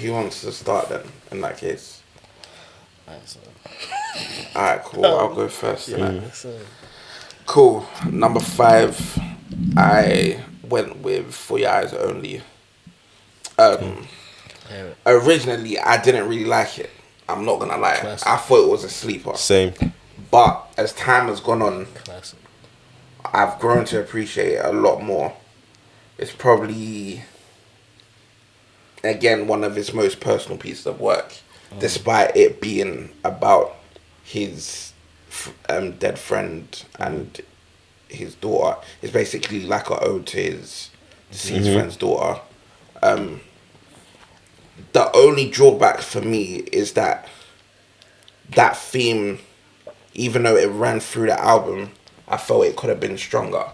Who wants to start then? In that case. Alright, cool. I'll go first. Cool. Number 5, I went with For Your Eyes Only. Originally, I didn't really like it. I'm not gonna lie. Classic. I thought it was a sleeper. Same. But as time has gone on, I've grown to appreciate it a lot more. It's probably, again, one of his most personal pieces of work, despite it being about his dead friend and his daughter. It's basically like an ode to his deceased friend's daughter. The only drawback for me is that theme, even though it ran through the album, I felt it could have been stronger.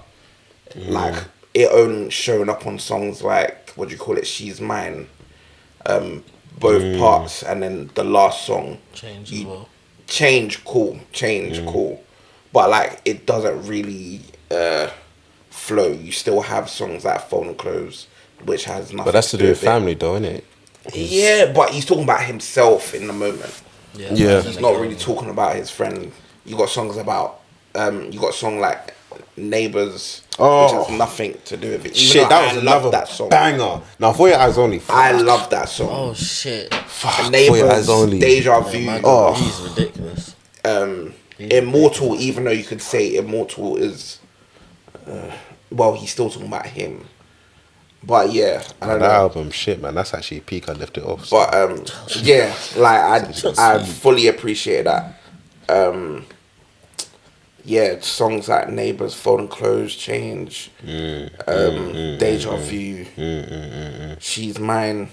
Like, it only showing up on songs like, what do you call it, She's Mine, both parts, and then the last song. Change as well. Change, cool. But, like, it doesn't really flow. You still have songs like Phone and Clothes, which has nothing But that's to do with it. family, though, isn't it? Yeah, but he's talking about himself in the moment. Yeah. He's not really talking about his friend. You got songs about, you got a song like Neighbours, which has nothing to do with it. Shit, that was another that song. Banger. Now, For Your Eyes Only. I love that song. Oh, shit. Fuck, Neighbours, For Your Eyes Only. Deja Vu. He's ridiculous. Immortal, even though you could say Immortal is, well, he's still talking about him. But yeah, I don't know. That album, shit, man. That's actually peak. I left it off. So. But yeah, like I fully appreciate that. Yeah, songs like Neighbours, Folding Clothes, Change, Deja Vu, She's Mine,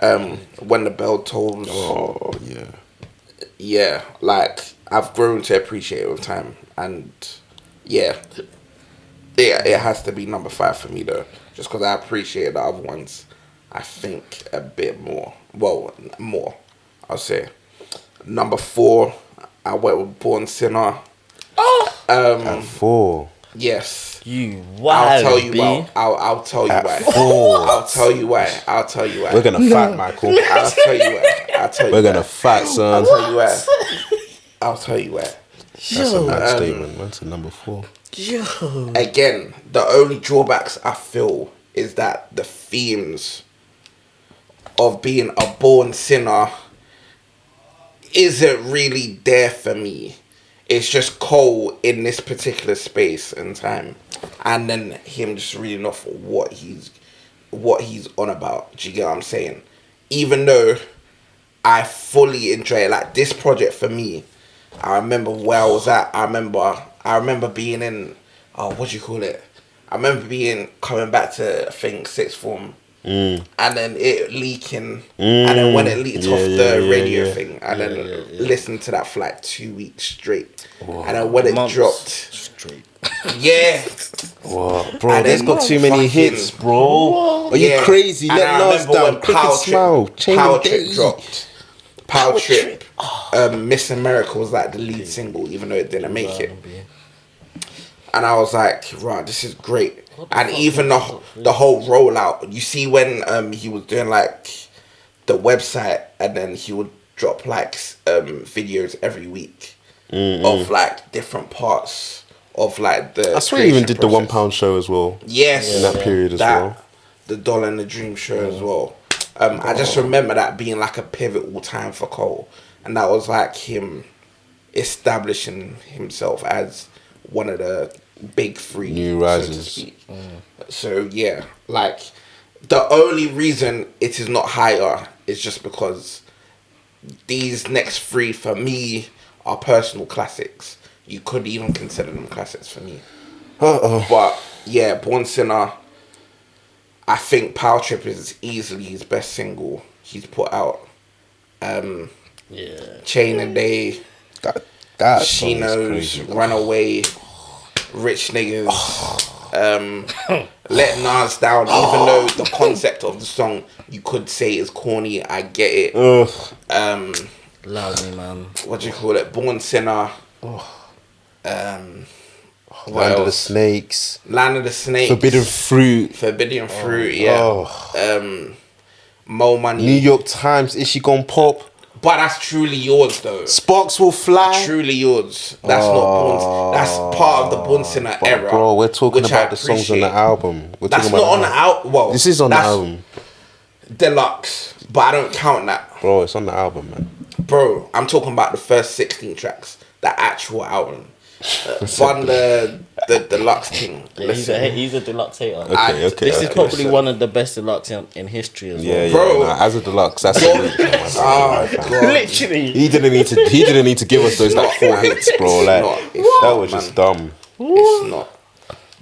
When the Bell Tolls. Oh yeah. Yeah, like I've grown to appreciate it with time, and yeah, it has to be number 5 for me though. Just because I appreciate the other ones, I think a bit more. Well, more, I'll say. Number 4, I went with Born Sinner. At 4. Yes. You wild, I'll tell you why. I'll tell you why. 4. I'll tell you why. We're gonna fight, Michael. I'll tell you why. We're gonna fight, son. I'll tell you why. That's a mad statement, man. To number 4. Yo. Again, the only drawbacks I feel is that the themes of being a born sinner isn't really there for me. It's just Cole in this particular space and time, and then him just reading off what he's on about. Do you get what I'm saying? Even though I fully enjoy it, like this project for me, I remember where I was at. I remember being in, what do you call it? I remember coming back to, I think, 6th form. And then it leaking. And then when it leaked off the radio thing, and then listened to that for like 2 weeks straight. And then when it dropped. Straight. Yeah. Whoa, bro, there's got too many hits, bro. Are you crazy? And Let Nas down. Quick and smile. Power Trip dropped. Power Trip. Miss America was like the lead single, even though it didn't make it. And I was like, right, this is great. And even the whole rollout, you see when he was doing like the website, and then he would drop like videos every week of like different parts of like the. I swear he even did the £1 show as well. Yes, in that period as well. The Doll and the Dream show as well. I just remember that being like a pivotal time for Cole, and that was like him establishing himself as one of the big 3 new risers. So to speak. So yeah, like the only reason it is not higher is just because these next 3 for me are personal classics. You could even consider them classics for me. But yeah, Born Sinner, I think Power Trip is easily his best single he's put out. Chain and Day, that She Knows, Runaway, Rich Niggas, Let Nas Down, even though the concept of the song you could say is corny, I get it. Love me, man. What do you call it? Born Sinner. Land of the Snakes. Land of the Snakes. Forbidden Fruit, yeah. More Money. New York Times, Is She Gon' Pop? But that's truly yours, though. Sparks Will Fly. Truly yours. That's not Born. That's part of the Born Sinner era. Bro, we're talking which about I the songs on appreciate. the album. That's not on the album. Well, this is on the that's album. Deluxe, but I don't count that. Bro, it's on the album, man. Bro, I'm talking about the first 16 tracks. The actual album. Fun the deluxe thing. Yeah, he's a deluxe hater. Okay. This is probably one of the best deluxe in history as well. Yeah, Bro. Nah, as a deluxe, that's elite. Oh, God. Literally. He didn't need to give us those like 4 hits, bro. Like that was just dumb. It's not.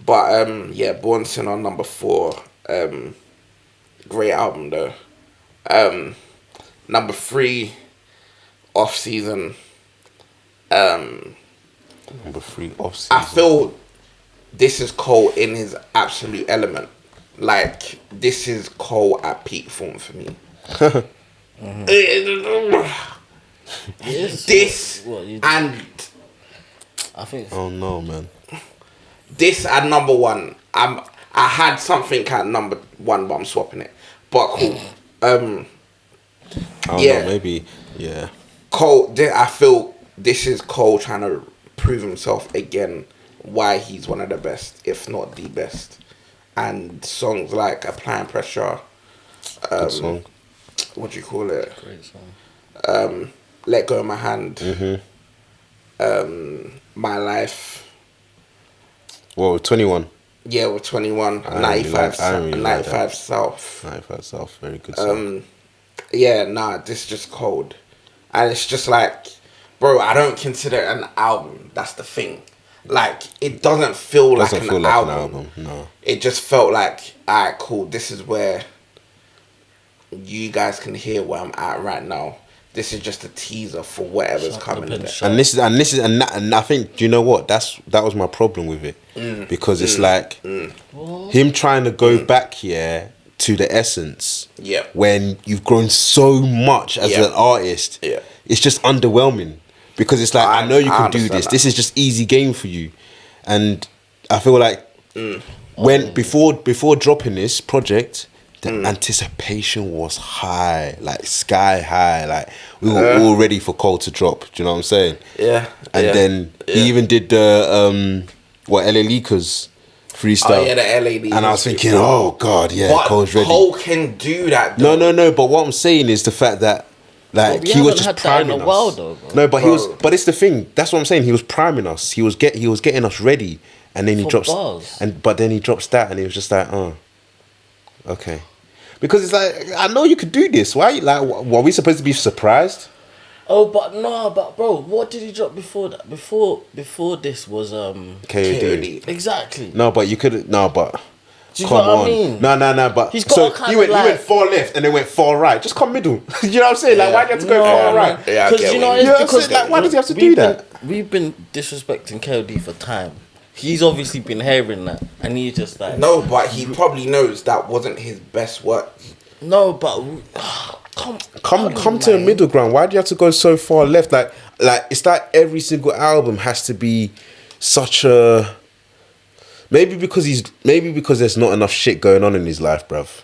But yeah, Born Sinner number 4. Great album though. Number 3, Off Season. Number 3, Off Season. I feel this is Cole in his absolute element. Like, this is Cole at peak form for me. This and I think. Oh no, man. this at number 1. I had something at number 1, but I'm swapping it. But cool. I don't know, maybe. Yeah. Cole. I feel this is Cole trying to prove himself again. Why he's one of the best, if not the best. And songs like Applying Pressure. Good song. What do you call it? Great song. Let Go of My Hand. My Life. Well, 21. Yeah, we're 21. I 95, don't really like 95 that. South. 95 South, very good song. Yeah, nah, this is just cold. And it's just like, bro, I don't consider it an album. That's the thing. Like, it doesn't feel like an album. No. It just felt like, alright, cool, this is where you guys can hear where I'm at right now. This is just a teaser for whatever's coming in there. And I think, do you know what? That was my problem with it. Because it's like him trying to go back here to the essence. Yeah. When you've grown so much as an artist. Yeah. It's just underwhelming. Because it's like, I know you can do this. That. This is just easy game for you. And I feel like when before dropping this project, the anticipation was high, like sky high. Like we were all ready for Cole to drop. Do you know what I'm saying? Yeah. And then he even did the LA Leakers freestyle. Oh yeah, the LA Leakers. And I was thinking, oh God, yeah, but Cole's ready. Cole can do that. Though. No. But what I'm saying is the fact that like he was just priming us. While, though, bro. No, but he was. But it's the thing. That's what I'm saying. He was priming us. He was getting us ready, and then he drops. But then he drops that, and he was just like, oh, okay. Because it's like, I know you could do this. Why? Like, were we supposed to be surprised? Oh, but bro, what did he drop before that? Before this was KOD. Exactly. No, but you could. No, but. Do you Come know what on. I mean? No. But He's got so a kind you went of like, 4 left and then went 4 right. Just come middle. You know what I'm saying? Like, why do you have to go 4 right? Yeah, because you know, You know what I'm because saying? Like, why does he have to do that? We've been disrespecting KOD for time. He's obviously been hearing that, and he's just like, No, but he probably knows that wasn't his best work. no, but Come to a middle ground. Why do you have to go so far left? Like it's like every single album has to be such a. Maybe because there's not enough shit going on in his life, bruv.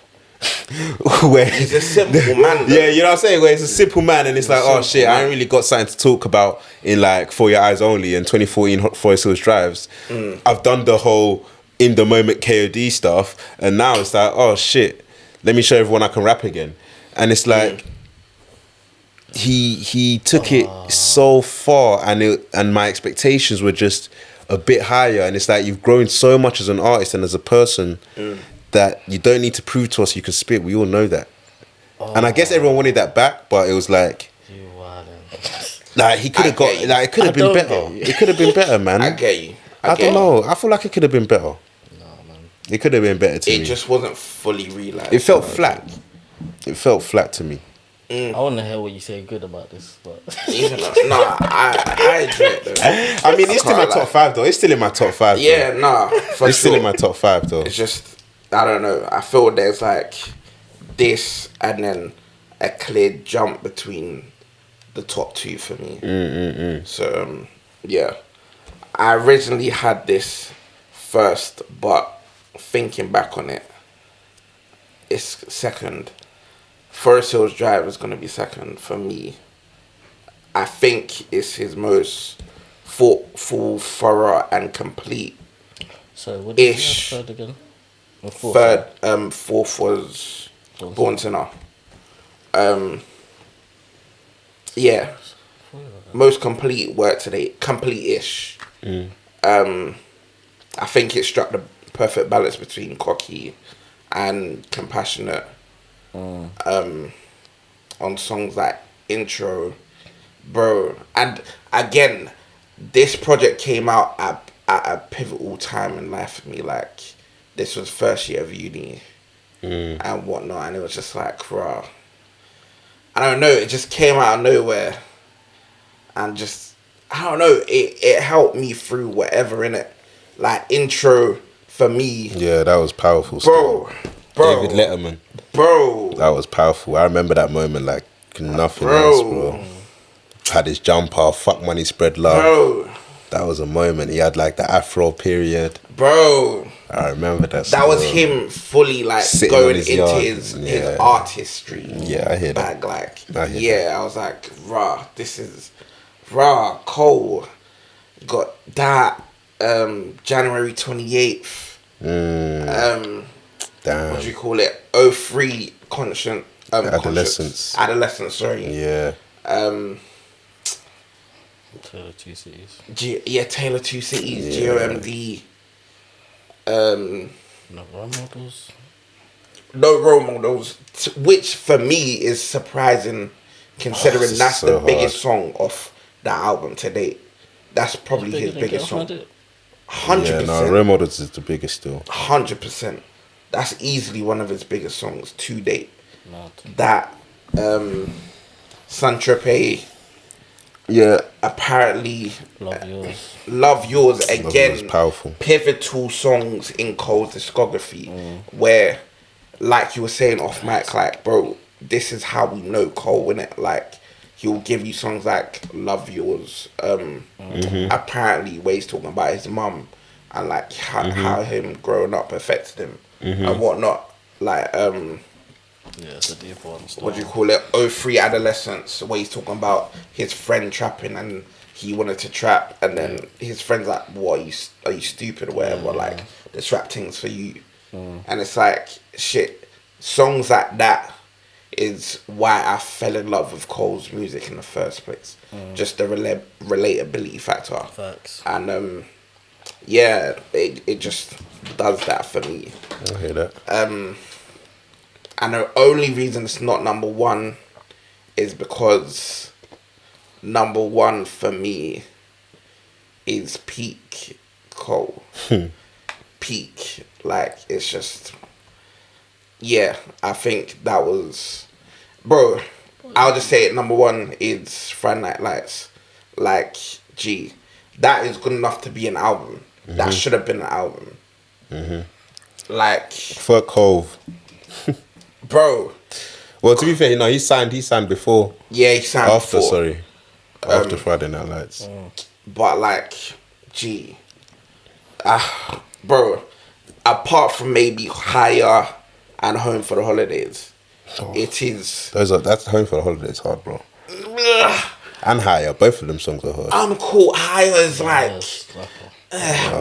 Where He's a simple man. Though. Yeah, you know what I'm saying? Where he's a simple man and it's like, oh shit, I ain't really got something to talk about in like For Your Eyes Only and 2014 Forest Hills Drives. I've done the whole in the moment KOD stuff, and now it's like, oh shit, let me show everyone I can rap again. And it's like he took it so far, and my expectations were just a bit higher, and it's like you've grown so much as an artist and as a person that you don't need to prove to us you can spit. We all know that. And I guess everyone wanted that back, but it was like, like he could have got, like it could have been better. It could have been better, man. I get you. I don't know. I feel like it could have been better. no, man. It could have been better to me. It just wasn't fully realized. It felt flat. It felt flat to me. I want to hear what you say good about this, but Even though, I enjoy it though. I mean, it's still in my top 5 though. It's still in my top 5. Yeah, for It's still in my top 5 though. It's just, I don't know. I feel there's like this and then a clear jump between the top 2 for me. So yeah, I originally had this first, but thinking back on it, it's second. Forest Hills Drive is gonna be second for me. I think it's his most full, thorough, and complete. So what did you have Ish. third again? Or fourth, Third, fourth was Born to Know. Yeah, most complete work today, complete-ish. I think it struck the perfect balance between cocky and compassionate. On songs like Intro, bro. And again, this project came out at a pivotal time in life for me. Like, this was first year of uni and whatnot, and it was just like, raw. I don't know, it just came out of nowhere, and just, I don't know, it helped me through whatever, in it. Like, Intro for me, Yeah, that was powerful. bro. David Letterman. Bro. That was powerful. I remember that moment like nothing Bro. else, bro. Had his jumper, fuck money, spread love. Bro. That was a moment. He had like the Afro period. Bro. I remember that. That was him fully like Sitting on going his into yard. his Yeah. artistry. Yeah, I hear that. Bag, like, I hear I was like, rah, this is rah, Cole. Got that January 28th. Damn. What do you call it? 03 conscience. Adolescence. Adolescence, sorry. Yeah. Taylor Two Cities. Taylor Two Cities, Yeah. GOMD. No role models. No role models, which for me is surprising, considering this is that's so the biggest hard. song off that album to date. That's probably his biggest song. 100%. Yeah, no, Role Models is the biggest still. 100%. That's easily one of his biggest songs to date. Mad. That Saint Tropez, Yeah. apparently Love Yours. Love Yours, again, Yours, powerful. pivotal songs in Cole's discography, where, like you were saying off mic, like, bro, this is how we know Cole, innit? Like, he'll give you songs like Love Yours, apparently where he's talking about his mum and like how him growing up affected him and whatnot. Like, Yeah, it's a deep one. what do you call it? 03 Adolescence, where he's talking about his friend trapping and he wanted to trap, and then his friend's like, "What, are you stupid or whatever? Like, this rap thing's for you." And it's like, shit, songs like that is why I fell in love with Cole's music in the first place. Just the relatability factor. Facts. And it just does that for me. I hear that. And the only reason it's not number one is because number one for me is peak Cole. Peak. Like, it's just, yeah, I think that was, bro, I'll just say it, number one is Friday Night Lights. Like, gee, that is good enough to be an album. That should have been an album. Like, Fuck Hove. bro. Well, to be fair, no, he signed before. Yeah, he signed After, before. sorry. After Friday Night Lights. But like, gee, bro, apart from maybe Higher and Home for the Holidays, it is. That's Home for the Holidays hard, bro. And Higher, both of them songs are hard. I'm cool. Higher is like Yes,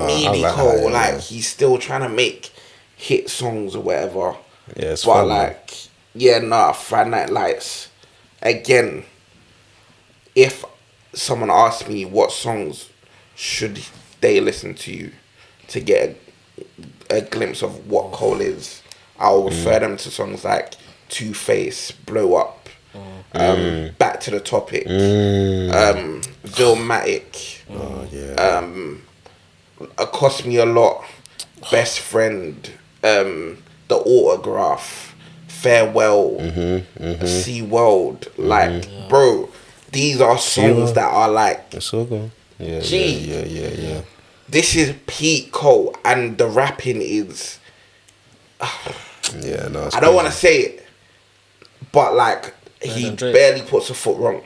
maybe like cool. Higher, Like, yeah. he's still trying to make hit songs or whatever. Yeah, it's But fun, man. like, yeah, nah, Friday Night Lights. Again, if someone asked me what songs should they listen to get a glimpse of what Cole is, I'll refer them to songs like Two Face, Blow Up, Back to the Topic, Vilmatic, Cost Me a Lot, Best Friend, The Autograph, Farewell, Sea World. Like, bro, these are songs that are like, It's all good. Yeah, Gee. yeah. this is Pete Cole, and the rapping is, Yeah, no, it's I don't want to crazy. say it, but like, he than Drake. barely puts a foot wrong.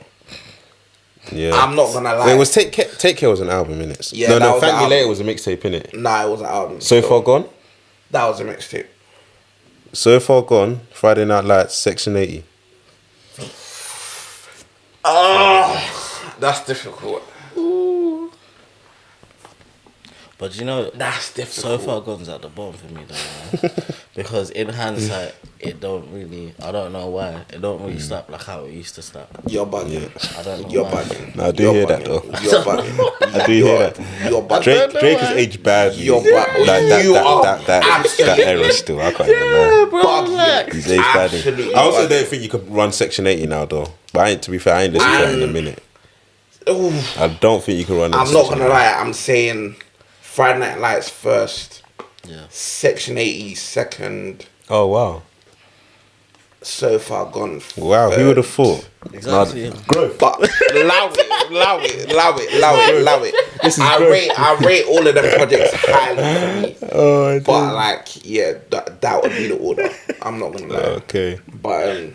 Yeah. I'm not gonna lie. Wait, was Take Care was an album, innit? Yeah, no, that no, was Thank an Me Later album. was a mixtape, innit? Nah, it was an album. So still. Far Gone? That was a mixtape. So Far Gone, Friday Night Lights, Section 80. Oh, that's difficult. But you know, That's difficult. So Far Gone's at the bottom for me, though, man. Because in hindsight, it don't really. I don't know why it don't really slap like how it used to slap. You're bugging. I don't know You're why. bugging. No, I do You're hear that bugging. though. You're bugging. I do hear that. You're bugging. Drake has aged badly. You're bugging. That era still. I can't even lie. Bugging. He's aged badly. Absolutely I also bugging. don't think you could run Section 80 now though. But to be fair, I ain't listened to that in a minute. Ooh, I don't think you can run. I'm not gonna lie. I'm saying Friday Night Lights first. Yeah. Section 80 second. Oh wow. So Far Gone. Wow, who would have thought? Exactly. Growth. But allow it. This is I rate all of them projects highly for me. Oh, But like, yeah, that would be the order. I'm not gonna lie. okay. But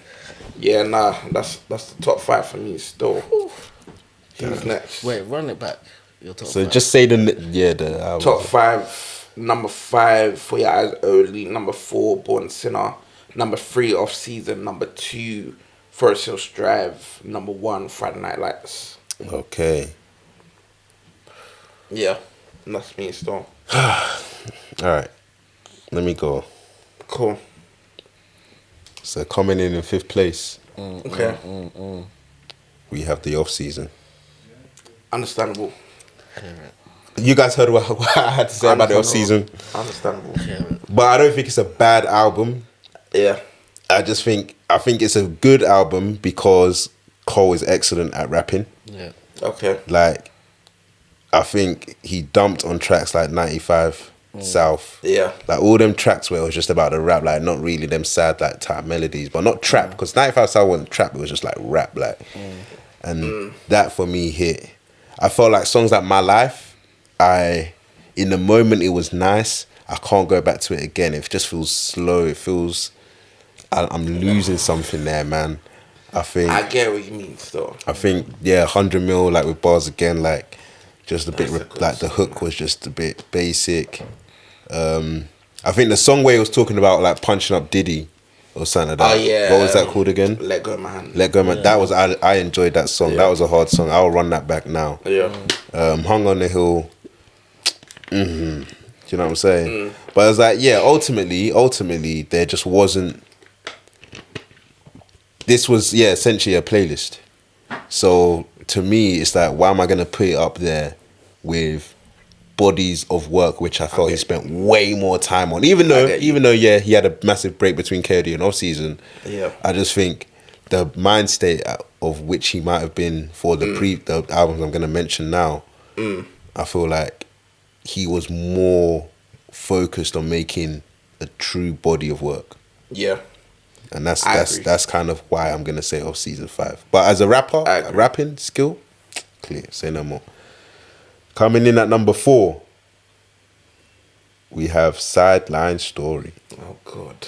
yeah, nah, that's the top 5 for me still. Who's next? Wait, run it back. Your top So five. just say the album. Top 5. Number 5, For Your Eyes Only. Number 4, Born Sinner. Number 3, Off Season. Number 2, Forest Hills Drive. Number 1, Friday Night Lights. Okay. Yeah, that's me still. All right. Let me go. Cool. So coming in 5th place, Okay. we have the Off Season. Understandable. You guys heard what I had to say about the Off Season, Understandable. but I don't think it's a bad album. Yeah. I think it's a good album because Cole is excellent at rapping. Yeah. Okay. Like, I think he dumped on tracks like 95 South. Yeah. Like all them tracks where it was just about the rap, like not really them sad like type melodies, but not trap, because 95 South wasn't trap, it was just like rap, like. And that for me hit. I felt like songs like My Life, in the moment it was nice. I can't go back to it again. It just feels slow. It feels I'm losing something there, man. I get what you mean still. I think 100 mil like with bars again, like just a bit That's a good like the hook was just a bit basic. I think the song where he was talking about like punching up Diddy or something like that. Oh yeah. What was that called again? Let Go of My Hand. Let Go, man. That was I enjoyed that song. That was a hard song. I'll run that back now. Yeah. Hung on the Hill. Do you know what I'm saying? But I was like, ultimately, there just wasn't. This was essentially a playlist. So to me, it's like, why am I gonna put it up there with bodies of work which I felt he spent way more time on? Even though he had a massive break between KD and Off Season. Yeah. I just think the mind state of which he might have been for the the albums I'm gonna mention now. I feel like he was more focused on making a true body of work. Yeah. And that's agree. that's kind of why I'm gonna say Off Season 5. But as a rapper, rapping skill, clear. Say no more. Coming in at number 4, we have Sideline Story. Oh God.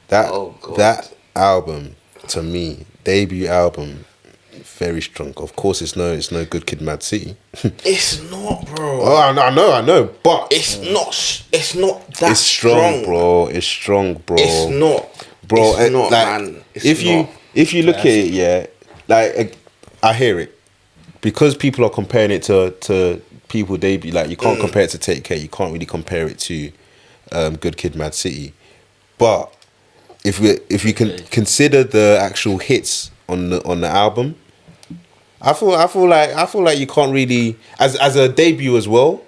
That album, to me, debut album, very strong. Of course, it's no Good Kid, Mad City. It's not, bro. Oh, I know, but It's not that it's strong, bro. It's strong, bro. It's not, bro. It's not, like, man. It's if you look at it, like I hear it, because people are comparing it to people debut. Like you can't compare it to Take Care. You can't really compare it to Good Kid, Mad City. But if you can consider the actual hits on the album, I feel like you can't really as a debut as well.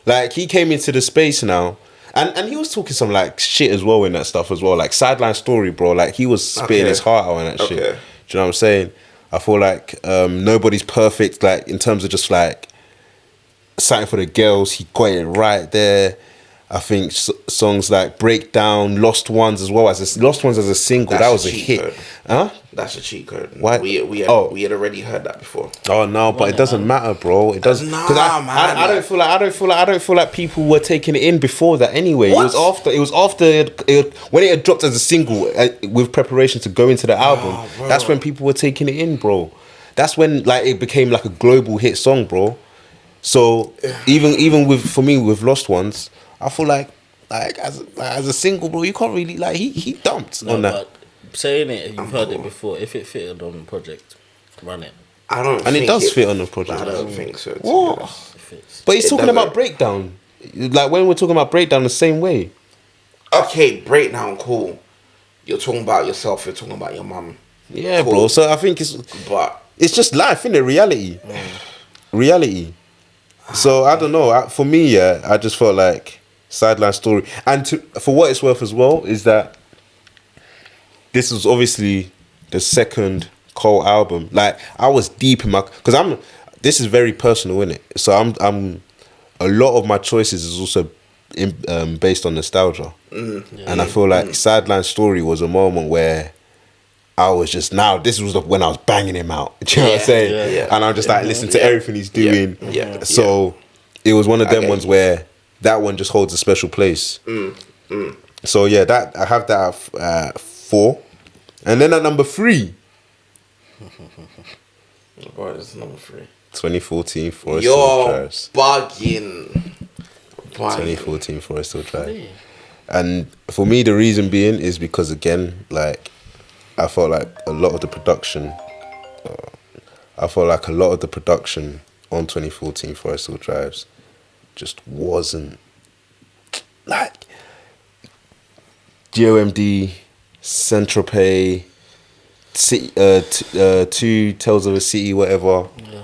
Like he came into the space now, and he was talking some like shit as well in that stuff as well. Like Sideline Story, bro. Like he was spitting his heart out in that shit. Do you know what I'm saying? I feel like Nobody's Perfect. Like in terms of just like something for the girls, he got it right there. I think songs like Breakdown, Lost Ones as well as Lost Ones as a single, that was a hit. Code. Huh? That's a cheat code. Why? We had already heard that before. Oh no, but it doesn't matter, bro. It doesn't. Nah, man. I don't feel like people were taking it in before that. Anyway, What? It was after when it had dropped as a single with preparation to go into the album. Bro. That's when people were taking it in, bro. That's when like it became like a global hit song, bro. So even with Lost Ones, I feel like as a single, bro, you can't really like he dumped on that. But saying it, you've heard it before. If it fitted on the project, Run it. I don't. And think it does fit on the project. I don't think so. To be What? honest. It fits. But he's It talking doesn't. about breakdown. Like when we're talking about breakdown the same way. Okay, breakdown, cool. You're talking about yourself. You're talking about your mum. Yeah, Cool. bro. So I think But it's just life, innit? Reality. Reality. So I don't know. For me, yeah, I just felt like Sideline Story. And for what it's worth as well, is that this was obviously the second Cole album. Like I was deep in because this is very personal, innit? So I'm a lot of my choices is also based on nostalgia. And I feel like Sideline Story was a moment where I was just this was when I was banging him out. Do you know what I'm saying? Yeah. And I'm just like listening to everything he's doing. Yeah. So it was one of them Okay. ones where that one just holds a special place. So yeah, that I have that at 4, and then at number 3, what is number 3? 2014 Forest You're Hill Drives. bugging. 2014 Forest Hill Drive. And for me, the reason being is because again, like I felt like a lot of the production. On 2014 Forest Hill Drives just wasn't like GOMD, Saint-Tropez, City, 2 Tales of a City, whatever. Yeah.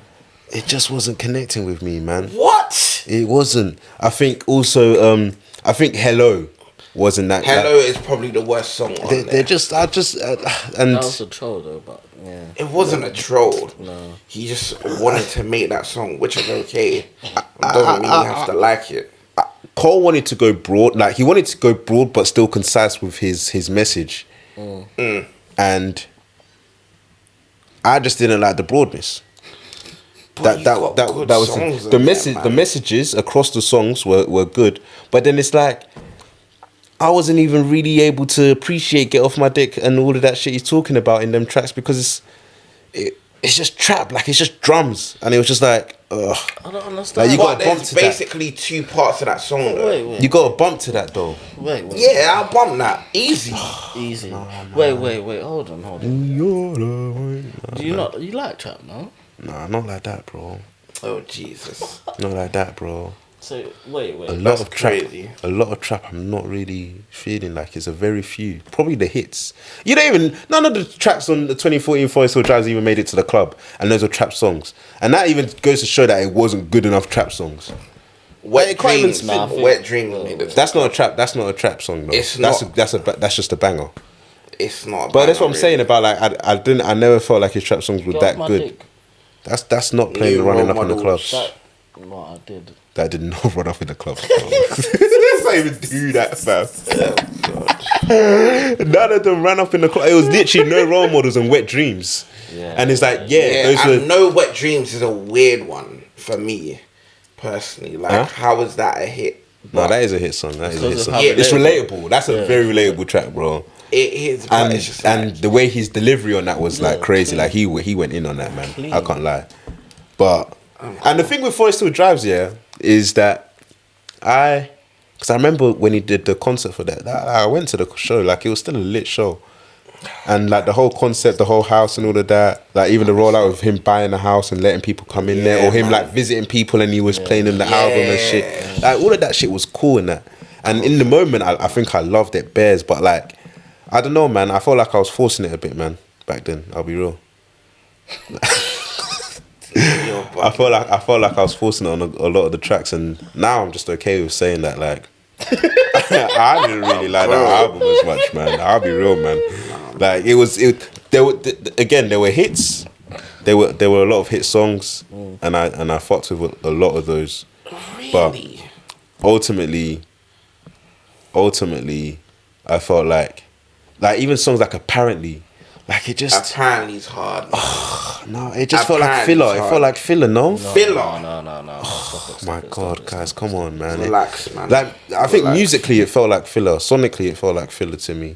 It just wasn't connecting with me, man. What? It wasn't. I think also, I think Hello wasn't that. Hello is probably the worst song on They're there. just, and That was a troll though, but yeah. It wasn't a troll. No. He just wanted to make that song, which is okay. It doesn't mean you have to like it. Cole wanted to go broad, like he wanted to go broad but still concise with his message, and I just didn't like the broadness. But you got good That was songs the in message. there, The man. messages across the songs were good, but then it's like I wasn't even really able to appreciate "Get Off My Dick" and all of that shit he's talking about in them tracks because it's just trap, like it's just drums, and it was just like, ugh. I don't understand. Like, you got But a bump there's to that. basically 2 parts of that song, though. Wait. You got a bump to that though. Wait. Yeah, I'll bump that. Easy. Easy. Wait. Hold on. Do you not? You like trap, no? Nah, not like that, bro. Oh, Jesus. Not like that, bro. So wait. A lot That's of trap. crazy. A lot of trap. I'm not really feeling like it's a very few. Probably the hits. You don't even. None of the tracks on the 2014 Forest Hill Drives even made it to the club, and those are trap songs. And that even goes to show that it wasn't good enough trap songs. Wet can't even Dreams. spin. Nah, I think- Wet Dreams made it. That's not a trap. That's not a trap song though. It's that's not. that's just a banger. It's not. But that's what I'm really. saying about like I never felt like his trap songs were Get that Off My good. Dick. That's not playing New running role up in the models. clubs. What I did. That did not run off in the club. Let's not even do that, fam. None of them ran up in the club. It was literally No Role Models and Wet Dreams. Yeah. And it's like, Yeah, those I were. know Wet Dreams is a weird one for me, personally. Like, Huh? how is that a hit? No, that is a hit song. That is a hit Because of song. how It's relatable. relatable. That's a very relatable track, bro. It is, but it's just And like, the way his delivery on that was like Yeah, crazy. clean. Like he went in on that, man. Clean. I can't lie. But and the thing with Forest Hill Drives, yeah, is that because I remember when he did the concert for that, I went to the show. Like it was still a lit show, and like the whole concept, the whole house, and all of that. Like even the rollout of him buying a house and letting people come in there, or him man. like visiting people and he was playing them the album and shit. Like all of that shit was cool in that. And in the moment, I think I loved it bears, but like I don't know, man. I felt like I was forcing it a bit, man. Back then, I'll be real. I felt like I was forcing it on a lot of the tracks, and now I'm just okay with saying that. Like, I didn't really like that album as much, man. I'll be real, man. Like there were hits. There were a lot of hit songs, and I fucked with a lot of those. really? Ultimately, I felt like even songs like Apparently, like it just Apparently it's hard. no, it just felt like Apparently filler. it's It hard. felt like filler, no. Filler. No. Oh my God, guys, come on, man. Relax, man. Like I think Relax. musically it felt like filler. Sonically it felt like filler to me.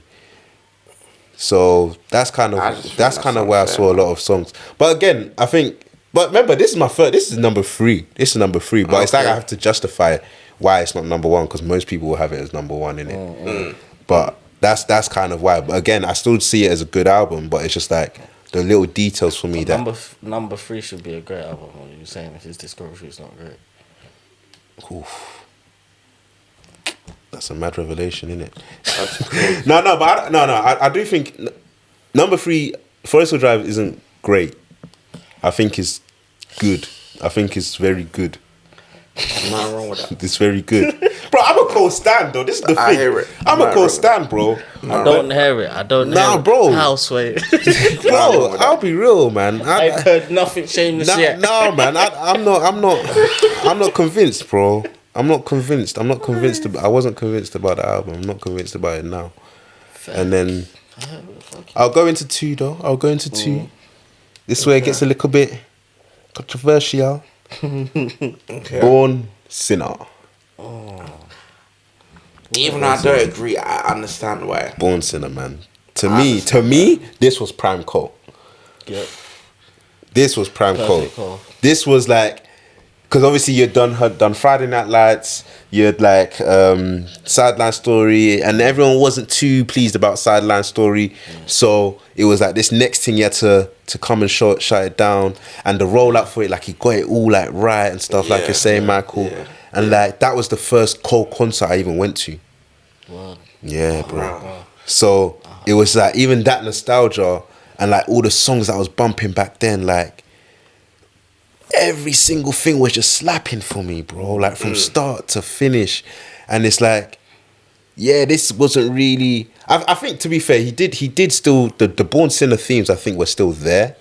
So that's kind I just of think that's that's kind of where I unfair, saw a lot of songs. But again, I think. But remember, this is my third. This is number 3. This is number 3. But it's like Okay. I have to justify why it's not number 1 because most people will have it as number 1 in it. But that's kind of why. But again, I still see it as a good album. But it's just like the little details for me that. Number 3 should be a great album. What you're saying his discography is not great. Oof. That's a mad revelation, isn't it? I do think number 3, Forest Hill Drive isn't great. I think it's good. I think it's very good. Nothing wrong with that. It's very good. Bro, I'm a Cole stan though. This is the thing. I hear it. I'm a Cole stan, bro. I don't hear it. I don't hear it. Bro. Houseway. Bro, I'll be real, man. I've heard nothing shameless yet. No, man. I'm not convinced, bro. I'm not convinced. I wasn't convinced about the album. I'm not convinced about it now. Fair. And then I'll go into 2 though. I'll go into 2. This way it gets a little bit controversial. Okay. Born Sinner. Even though I don't agree, I understand why. Born Sinner, man. To me, this was prime Cole. Yep. This was prime Perfect Cole. Cole. This was like, because obviously you'd done Friday Night Lights, you had like Sideline Story, and everyone wasn't too pleased about Sideline Story, so it was like this next thing you had to come and shut it down, and the rollout for it, like he got it all like right and stuff, like you're saying, Michael, and like that was the first Cole concert I even went to. Wow. Yeah, bro. So it was like even that nostalgia and like all the songs that I was bumping back then, like every single thing was just slapping for me, bro. Like from start to finish, and it's like, yeah, this wasn't really. I think to be fair, he did still the Born Sinner themes. I think were still there,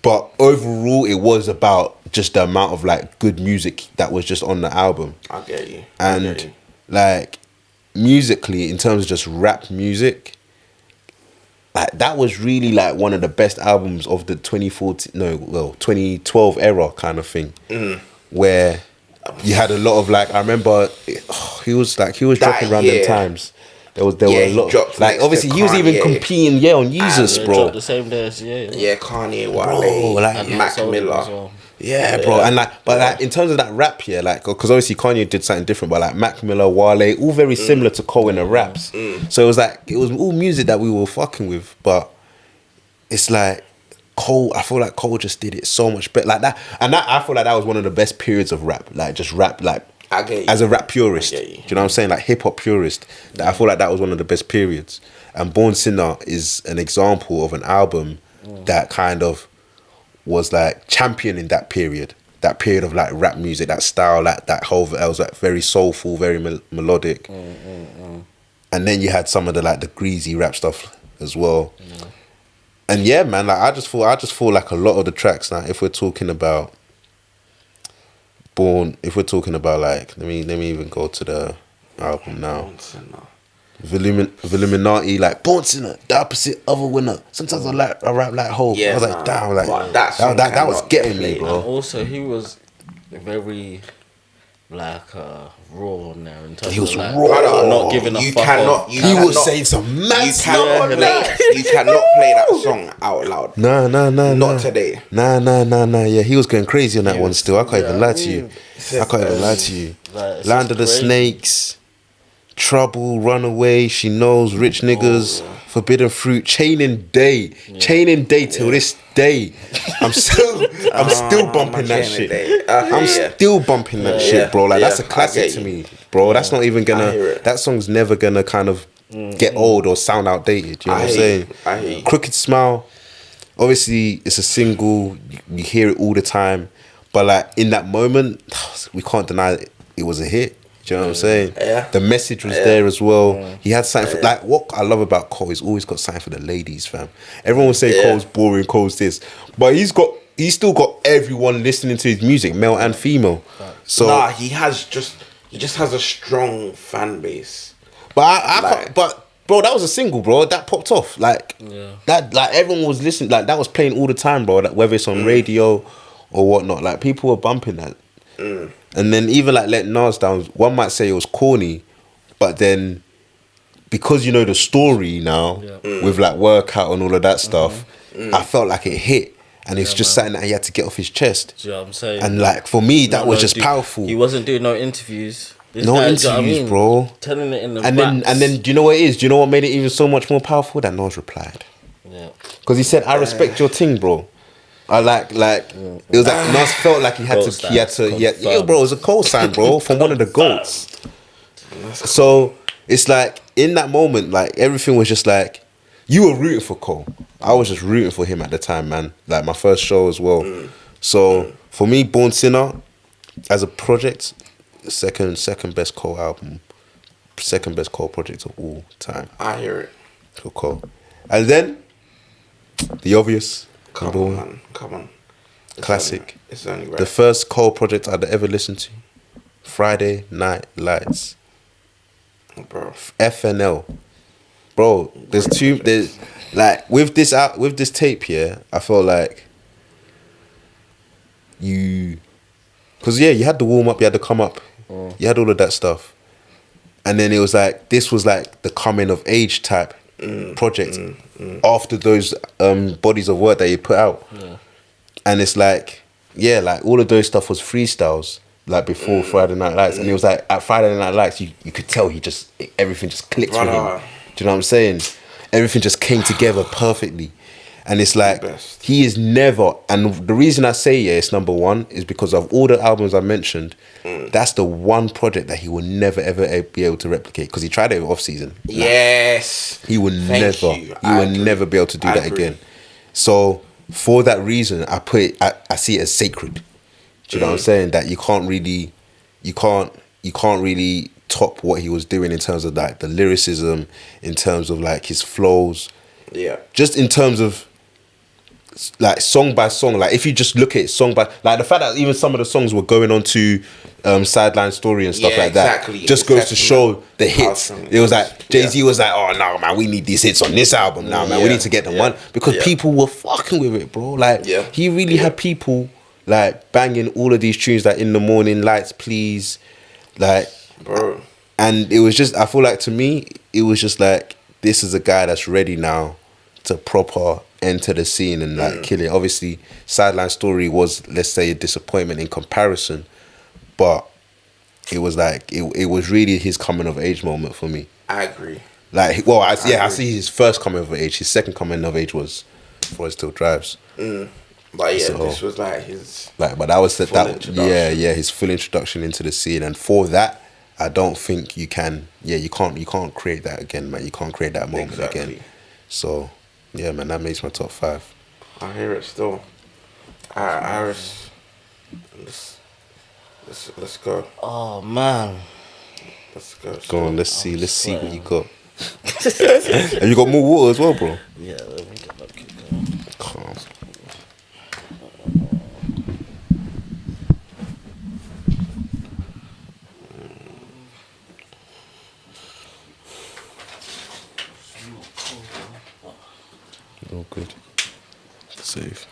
but overall, it was about just the amount of like good music that was just on the album. I get you. And like musically, in terms of just rap music, like that was really like one of the best albums of the 2012 era kind of thing, where you had a lot of like, I remember he was dropping around them times. There were a lot of, like obviously he was even competing on users, bro. The same day as Kanye, Wale, like and Mac Miller. Yeah, bro, and like, but like in terms of that rap, yeah, like, because obviously Kanye did something different, but like Mac Miller, Wale, all very similar to Cole in the raps. So it was like, it was all music that we were fucking with, but it's like Cole, I feel like Cole just did it so much better, like that, and that I feel like that was one of the best periods of rap, like just rap, like I get you. as a rap purist, I do get you. you know what I'm saying, like hip hop purist. That I feel like that was one of the best periods, and Born Sinner is an example of an album that kind of was like championing that period of like rap music, that style, like that whole, it was like very soulful, very melodic. And then you had some of the like the greasy rap stuff as well. And yeah, man, like I just feel like a lot of the tracks now, if we're talking about Born, if we're talking about like, let me even go to the album now. Illuminati, like Born Sinner, the opposite of a winner. Sometimes I rap like Hope. I was like, damn, like that was getting me, bro. And also, he was very like raw on there in terms He was of like, raw. not giving a You fuck cannot. off. You He cannot, was saying some mad You stuff. cannot play. You cannot play that song out loud. Nah. Not today. Nah. Yeah, he was going crazy on that one still. I can't even lie to you. Yeah. I can't even lie to you. Like, it's Land of the just crazy. Snakes, Trouble, Runaway, She Knows, Rich Niggas, Forbidden Fruit, Chaining Day till this day. I'm still bumping that shit. I'm still bumping that shit, bro. Like that's a classic to me, bro. That's not even gonna. That song's never gonna kind of get old or sound outdated. You know what I'm saying? I hear you. Crooked Smile. Obviously, it's a single. You hear it all the time, but like in that moment, we can't deny it was a hit. Do you know what I'm saying? Yeah. The message was there as well. He had something for, like, what I love about Cole, he's always got something for the ladies, fam. Everyone will say Cole's boring, Cole's this, but he's still got everyone listening to his music, male and female. So Nah, he just has a strong fan base. but bro, that was a single, bro. That popped off. Like that, like everyone was listening. Like that was playing all the time, bro. Like, whether it's on radio or whatnot. Like people were bumping that. And then even like Let Nas Down, one might say it was corny, but then because you know the story now with like Workout and all of that stuff, I felt like it hit. And it's just something that he had to get off his chest. Do you know what I'm saying? And like for me, that was just powerful. He wasn't doing no interviews. No interviews, bro. Telling it in the and then do you know what it is? Do you know what made it even so much more powerful? That Nas replied. Yeah. Because he said, "I respect your thing, bro." I like it was like Nas felt like he had yeah, bro, it was a co-sign, bro, from one of the goats. So it's like in that moment, like everything was just like you were rooting for Cole. I was just rooting for him at the time, man. Like my first show as well. So for me, Born Sinner as a project, second best Cole album, second best Cole project of all time. I hear it. For Cole, and then the obvious. Come on, man. Come on. Classic. It's only right. The first Cole project I'd ever listened to. Friday Night Lights. Bro. FNL. Bro, there's like with this tape here, I felt like because you had the warm up, you had the come up, you had all of that stuff. And then it was like this was like the coming of age type project after those bodies of work that you put out. And it's like like all of those stuff was freestyles like before Friday Night Lights. And it was like at Friday Night Lights you could tell everything just clicked with him. Do you know what I'm saying? Everything just came together perfectly. And it's like he is never, and the reason I say it's number one is because of all the albums I mentioned, that's the one project that he will never ever be able to replicate because he tried it off season. Yes, he will never be able to do that again. So for that reason, I see it as sacred. Do you know what I'm saying? That you can't really top what he was doing in terms of like the lyricism, in terms of like his flows. Yeah. Just in terms of like song by song, like if you just look at it song by, like the fact that even some of the songs were going on to Sideline Story and stuff like that just goes to show the hits. It was like Jay-Z was like, oh no man, we need these hits on this album now, man. We need to get them one because people were fucking with it, bro. Like he really had people like banging all of these tunes like In the Morning, Lights Please, like bro. And it was just, I feel like to me, it was just like this is a guy that's ready now to proper enter the scene and like kill it. Obviously, Sideline Story was, let's say, a disappointment in comparison, but it was like it was really his coming of age moment for me. I agree. Like, well, I see his first coming of age. His second coming of age was Before It Still Drives. But this was like his but that was his full introduction into the scene, and for that, I don't think you can. You can't create that again, man. You can't create that moment again. So, yeah, man, that makes my top 5. I hear it still. Iris, let's go. Oh man, let's go. Go on, let's see what you got. And you got more water as well, bro. Yeah, let me get that kick going. Calm. All good. Safe.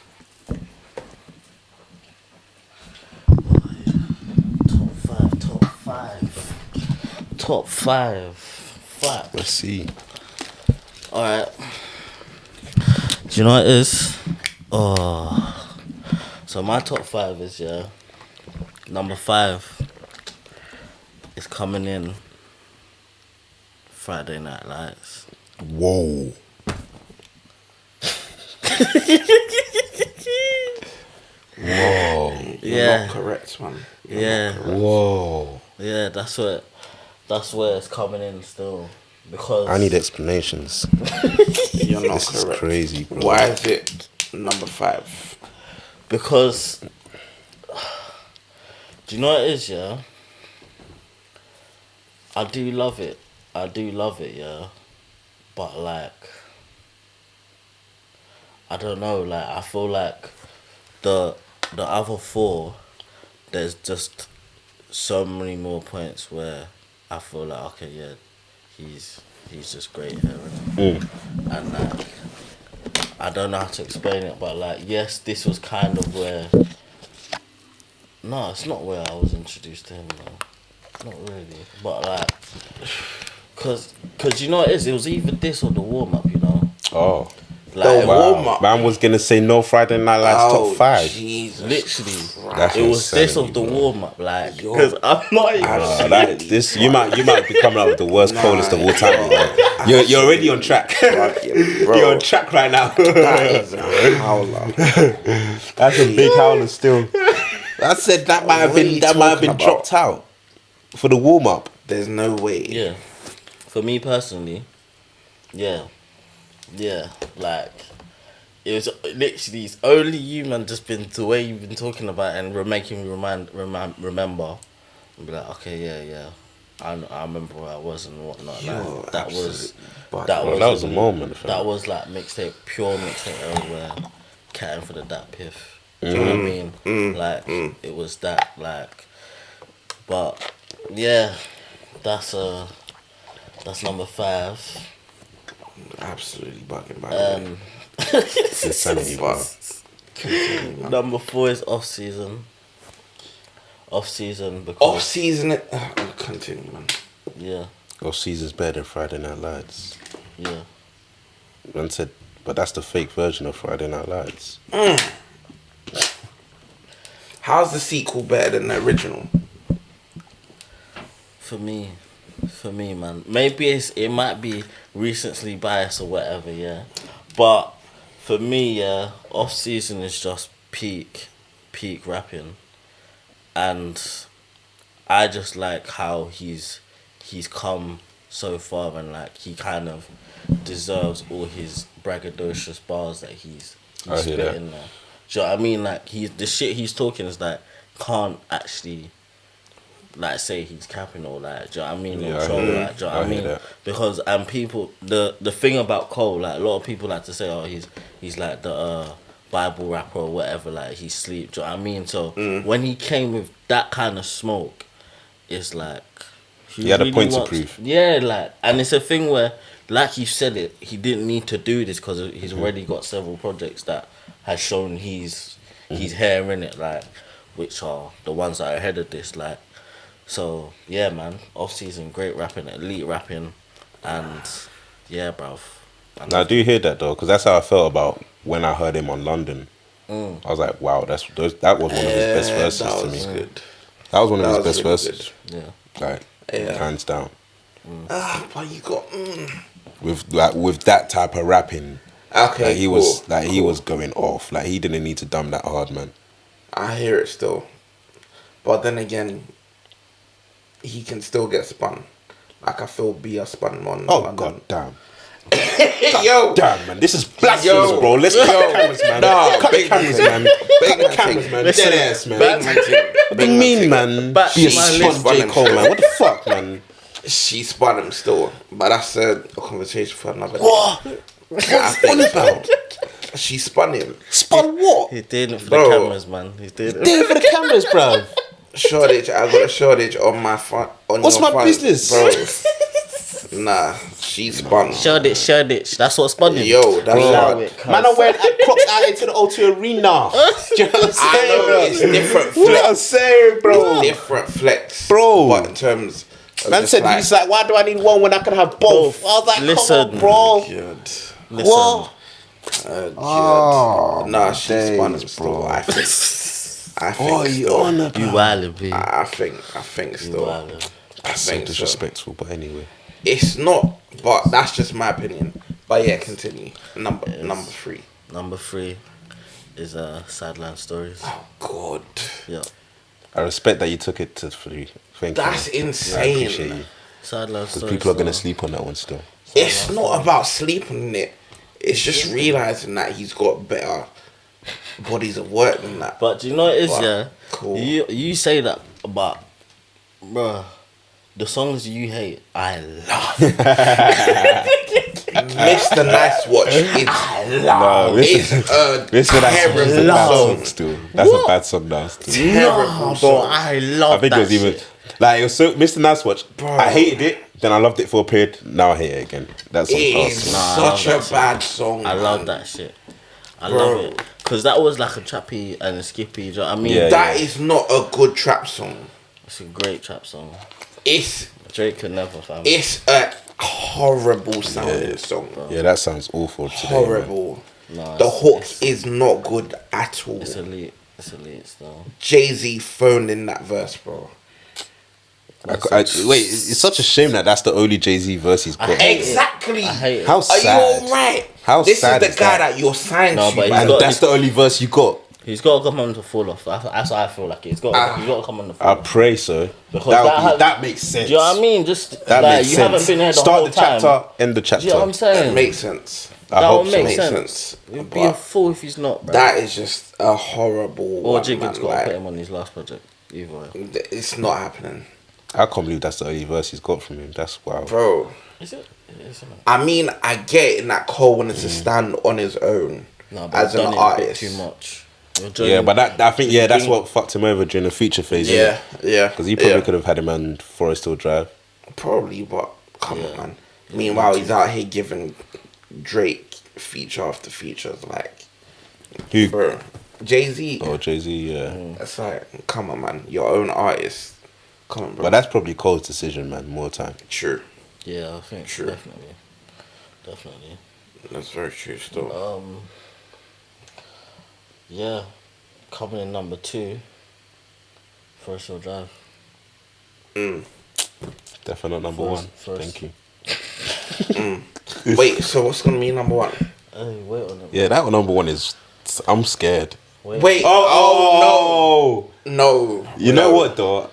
Top five. Fuck. Let's see. Alright. Do you know what it is? Oh. So my top 5 is, number 5 is coming in Friday Night Lights. Whoa. Whoa. You're not correct, man. Whoa. Yeah, that's where it's coming in still. Because I need explanations. You're not this correct. Is crazy, bro. Why is it number 5? Because do you know what it is, I do love it, but like I don't know, like I feel like the other 4, there's just so many more points where I feel like okay, he's just great here, and like I don't know how to explain it, but like yes, this was kind of where. No, it's not where I was introduced to him though. Not really, but like, cause you know what it is. It was either this or the warm up, you know. Oh. Like, The warm up. Man was gonna say no Friday Night Lights top 5. Jesus literally, That's it was this insanity, of the bro. warm up, like, because I'm not even. You might be coming up with the worst coldest of all time. Like, you're already on track. Bro. You're on track right now. That is a howler. That's a big howler still. I said that might have What are been you talking about? dropped out for the warm up. There's no way. Yeah, for me personally, yeah, like it was literally it's only you, man. Just been the way you've been talking about it and making me remember, and be like, okay, yeah. I remember where I was and whatnot. Like, that was a moment. Fam. That was like pure mixtape era where catting for the dat piff. Do you know what I mean? Like it was that like, but yeah, that's number 5. Absolutely bugging by the way. It's insanity, bro. Number 4 is Off Season. Off Season because Off season. Continue, man. yeah, Off season's better than Friday Night Lights. yeah. Man said, but that's the fake version of Friday Night Lights. How's the sequel better than the original? For me, man. Maybe it might be recency bias or whatever, yeah. But for me, yeah, Off Season is just peak rapping, and I just like how he's come so far, and like he kind of deserves all his braggadocious bars that he's I hear that. spitting there. Do you know what I mean? Like the shit he's talking is like can't actually like say he's capping or like, do you know what I mean? Yeah, Or I troll, hear that. like, do you know I what I hear mean? that. Because people the thing about Cole, like a lot of people like to say, oh he's like the Bible rapper or whatever, like he's sleep, do you know what I mean? So when he came with that kind of smoke, it's like He had a point to prove. Yeah, like, and it's a thing where, like you said it, he didn't need to do this because he's already got several projects that has shown he's hair in it, like, which are the ones that are ahead of this, like. So yeah, man, Off Season, great rapping, elite rapping, and yeah, bruv. Now, I do hear that though, because that's how I felt about when I heard him on London. I was like, wow, that was one of his best verses that to was me. good. That was one of That his best was really verses. Yeah. Like, Yeah. hands down. But you got. With that type of rapping, Okay, like he cool. was he was going off. Like he didn't need to dumb that hard, man. I hear it still, but then again, he can still get spun. Like I feel Bia spun on. Oh London. god damn. Yo, Damn, man, this is blasphemous, Yo. bro. Let's cut the cameras, man. Nah, cut the big cameras, man. man. Big Cut the man cameras, thing. man. Listen, Dead ass, man. big man thing. What do you mean, man? Back Be a to my spun list. J.Cole, man. What the fuck, man? She spun him still, but that's a conversation for another day. What? I What about? She spun him. Spun what? He did it for Bro. the cameras, man. He did it. Did it for the cameras, bruv. Shortage. I got a shortage on my front. On What's your my front, business? bro? Nah, she spun. Showed it. That's what spun him. Yo, that's Allow hard. it, cuz. Man, I went Crocs out into the O2 Arena. Do you know what I'm I saying, know bro? it's different You know what I'm flex, saying, bro? different flex, Bro. But in terms, of Man just said, like, he's like, why do I need one when I can have both? Both. I was like, Listen. come on, bro. God. Listen, What? God. Nah, she days, spun him still. bro. I think. I think Oh, you still. on you wildin', B. I think You still. wildin'. I So think so. disrespectful, but anyway. It's not, but that's just my opinion. But yeah, continue. Number 3. Number 3 is Sideline Stories. Oh God, Yeah. I respect that you took it to 3. Thank that's you. I insane. appreciate you. Sideline Because Stories. people are going to sleep on that one still. It's not about sleeping in it. It's just realizing that he's got better bodies of work than that. But do you know what it is, But, yeah? cool. You say that, but bruh, the songs you hate, I love. Mr. Nice Watch is No, is a This is a terrible bad song. song still. That's a bad song now still. Terrible Bro, song. I love I think that it was even shit. like it was so Mr. Nice Watch. Bro. I hated it, then I loved it for a period. Now I hate it again. That song's It is class. Nah, I such love a that bad song. I man. love that shit. I Bro. love it. Because that was like a trappy and a skippy. Do you know what I mean? Yeah. That is not a good trap song. It's a great trap song. It's Drake could never, fam. it's a horrible sounding song. Yeah, that sounds awful today. Horrible. No, The hook it's is not good at all. It's elite. It's elite still. Jay-Z phoned in that verse, bro. Wait, it's such a shame that that's the only Jay-Z verse he's got. Exactly. I hate it. How Are sad. you alright? How this sad is the is guy that? that you're signed No, to, but he's man. And got- that's the only verse you got. He's got to come on to fall off. That's how I feel like it. He's got to come on the fall I off. pray so. Because That makes sense. Do you know what I mean? Just That like makes you sense. haven't been here the Start whole the chapter, time. end the chapter. Do you know what I'm saying? It makes sense. I that hope would so. make Makes sense. sense. It'd be a But fool if he's not, bro. that is just a horrible Or one, Jigga's man. got to Like, put him on his last project. Either way. it's not happening. I can't believe that's the only verse he's got from him. That's wow. Bro, Is it? Isn't it? I mean, I get in that Cole wanted to stand on his own No, but as I've an done it artist. a bit too much. Yeah, but I think that's what fucked him over during the feature phase. Yeah, yeah. Because he probably yeah. could have had him on Forest Hill Drive. Probably, but come on, man. Meanwhile, he's out here giving Drake feature after features, like, Who? bro, Jay-Z. Oh, Jay-Z, yeah. It's like, come on, man. Your own artist. Come on, bro. But that's probably Cole's decision, man. More time. true. Yeah, I think True. definitely. That's very true still. Yeah, coming in number 2, Forest Hill Drive. Definitely not number one. First. Thank you. Wait, so what's gonna be number 1? Hey, wait on it. Yeah, that one number one is. I'm scared. Wait, Oh, no. You know what, though?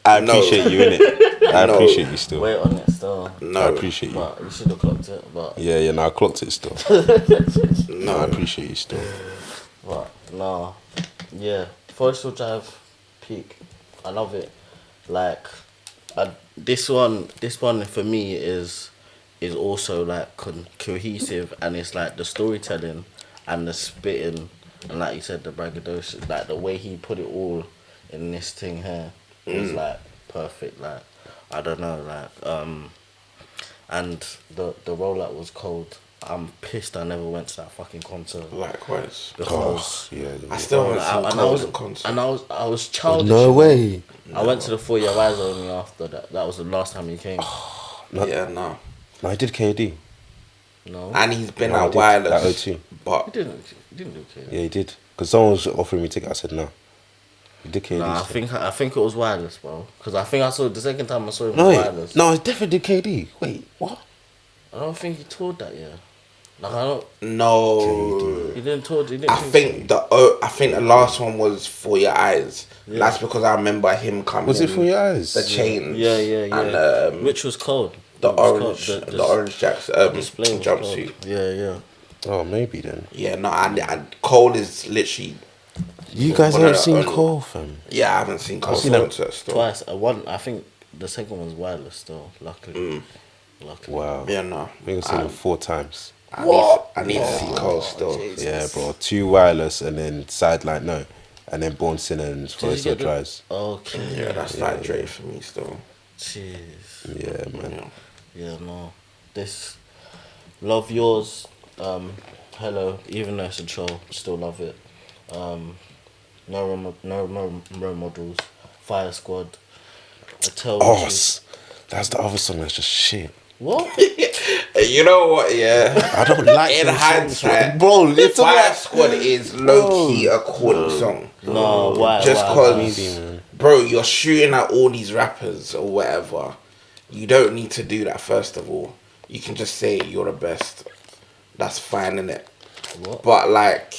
I No. appreciate you, innit? I No. appreciate you still. Wait on it still. No. I appreciate you. But you should have clocked it. But Yeah, no, I clocked it still. No, I appreciate you still. no, yeah, Forest Hill Drive, peak. I love it. Like, this one for me is also like cohesive, and it's like the storytelling and the spitting, and like you said, the braggadocious, like the way he put it all in this thing here is like perfect. Like, I don't know, like and the rollout was cold. I'm pissed I never went to that fucking concert. Likewise. Because Yeah. I still haven't seen and Cole's in concert. I was childish. No way. I went to the 4 Year Eyez only after that. That was the last time he came. Yeah, no. No, I did KD. No, And he's been No, I at did. Wireless. That O2. But he didn't do okay. Yeah, he did. Because someone was offering me ticket. I said no. He did KD. Nah, I think it was Wireless, bro. Because I think I saw the second time I saw him No, was wait. Wireless. No, I definitely did KD. Wait, what? I don't think he toured that year. Like, I don't. no. He didn't tour. He didn't. I think the last one was For Your Eyes. Yeah. That's because I remember him coming. Was it For Your Eyes? The chains. Yeah. And which was cold. the It was orange, cold. the orange jacks, display was jumpsuit. cold. Yeah. Oh, maybe then. Yeah, no, and Cole is literally. You guys Well, haven't no, seen only- Cole, fam. Yeah, I haven't seen Cole seen him concert still. Twice. I think the second one's Wireless still. Luckily. Luckily. Wow. Yeah, no. I think I've seen him 4 times. I need to see Cole still. Yeah, bro. 2 Wireless and then Sideline, no. And then Born Sinner and Forest Hill get the- Drives. Okay. Yeah, that's like Drake for me still. Jeez. Yeah, man. Yeah. Yeah, no. This Love Yours, Hello, even though it's a troll, still love it. No role models, Fire Squad, I tell Oh, you. that's the other song that's just shit. What? You know what? Yeah. I don't like In them songs, hindsight, bro. It's Fire like, Squad is low key a corny song. No, why? Just why? cause, Maybe, man. bro, you're shooting at all these rappers or whatever. You don't need to do that. First of all, you can just say you're the best. That's fine, innit? What? But like,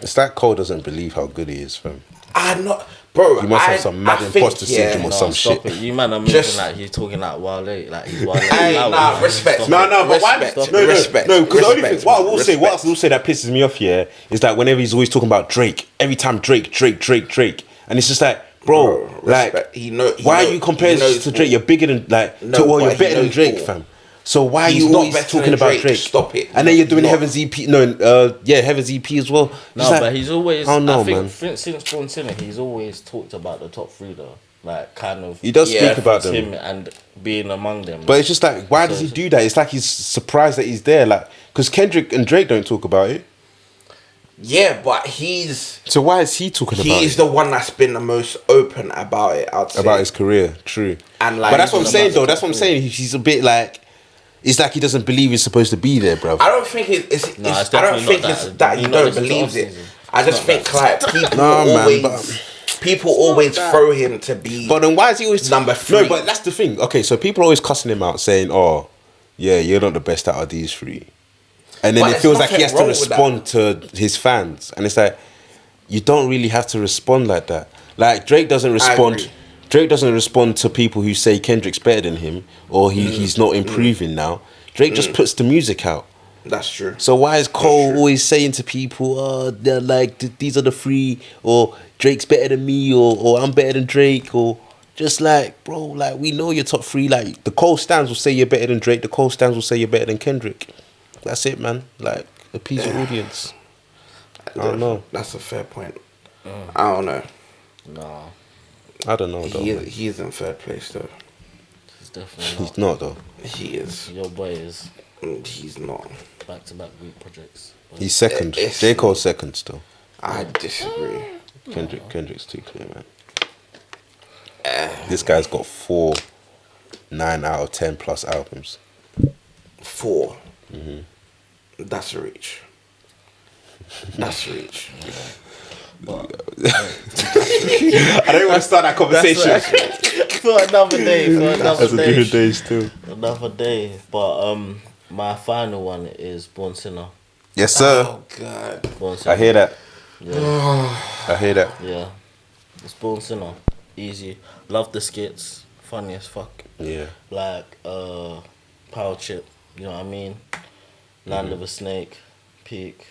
It's like Cole doesn't believe how good he is, fam. I'm not, bro. You must have I- some mad I think, imposter yeah, syndrome or No, some stop shit. it. You man are moving Just- like he's talking like Wale, like he's Wale. Hey, nah, respect. No, but why? Respect, No, respect, no, because the only respect, thing, what I will say, respect. that pisses me off here is that whenever he's always talking about Drake, every time Drake, and it's just like, bro, like, respect. why are you comparing he knows to Drake? ball. You're bigger than like, No, you're but he better than knows Drake, ball. fam. So why are He's you not always better talking than about Drake. Drake? Stop it. And then you're doing He's not. Heaven's EP, Heaven's EP as well. No, Just like, but he's always. I don't know, I think man. since Born Sinner, he's always talked about the top 3 though. Like, kind of. He does Yeah, speak about him them. and being among them. But it's just like, why does he do that? It's like he's surprised that he's there. Like, because Kendrick and Drake don't talk about it. Yeah, but he's So why is he talking about he's it? the one that's been the most open about it. I'd say. About his career, true. And, like, but that's what I'm he's saying about though. the That's what I'm saying. He's a bit like, It's like he doesn't believe he's supposed to be there, bro. I don't think it's it's I don't definitely think not it's that. that he You're not don't listening to believe it. off-season. I just think like people Nah, man, always but- people always throw him to be. But then why is he always number 3? No, but that's the thing. Okay, so people are always cussing him out, saying, "Oh, yeah, you're not the best out of these 3," and then But it there's feels like he nothing has to wrong with respond to his fans, and it's like you don't really have to respond like that. Like Drake doesn't respond. agree. Drake doesn't respond to people who say Kendrick's better than him or he's not improving now. Drake just puts the music out. That's true. So why is Cole true. always saying to people, "Oh, they're like these are the 3," or Drake's better than me, or I'm better than Drake, or just like, bro, like we know you're top 3. Like the Cole stands will say you're better than Drake. The Cole stands will say you're better than Kendrick. That's it, man. Like appease your audience. I don't know. That's a fair point. I don't know. No, I don't know though. He is in third place though. it's definitely He's not. not though. He is. Your boy is He's not. back-to-back week projects. He's second. It's- J. Cole's second still. I disagree. Kendrick's too clear, man. This guy's got 4 9 out of 10 plus albums. 4. That's a reach. That's a reach. I don't want to start that conversation. For another day. For another That's a day. different day still. Another day. But my final one is Born Sinner. Yes, sir. Oh God. Born Sinner. I hear that. Yeah. I hear that. Yeah. It's Born Sinner. Easy. Love the skits. Funny as fuck. Yeah. Like Power Chip. You know what I mean? Land of a Snake. Peak.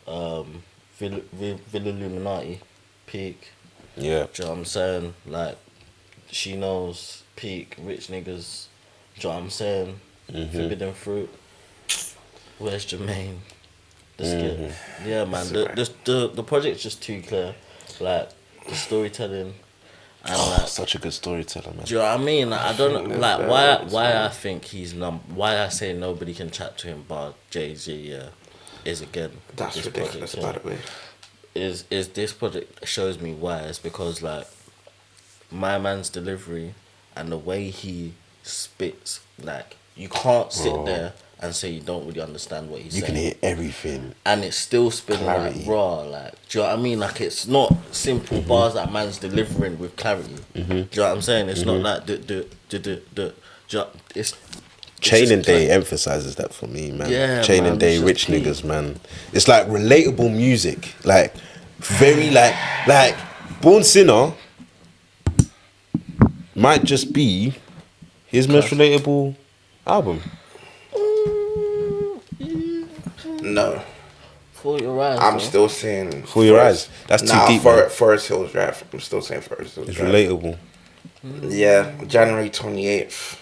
Villa Illuminati. Peak. Yeah. Do you know what I'm saying? Like, She Knows, Peak, Rich Niggas. Do you know what I'm saying? Forbidden Fruit. Where's Jermaine? The skit. Yeah, man. The project's just too clear. Like, the storytelling. And like, Such a good storyteller, man. do you know what I mean? Like, I don't know, like why I think he's why I say nobody can chat to him but Jay-Z, yeah, is again That's this ridiculous, by project, the way. is this project shows me why. It's because like my man's delivery and the way he spits, like you can't sit Bro. there and say you don't really understand what he's You saying. can hear everything. And it's still spinning Clarity. like raw, like, do you know what I mean? Like, it's not simple bars that man's delivering with clarity. Do you know what I'm saying? It's not like it's Chain just and Day clear. emphasizes that for me, man. Yeah, Chain man, and Day, it's just Rich peak. Niggas, man. It's like relatable music. Like, very like Born Sinner might just be his most relatable album. No. For your eyes, I'm bro. still saying For Your Eyes. That's too deep, man. Forest Hills Drive. I'm still saying Forest Hills It's Drive. relatable. Yeah, January 28th.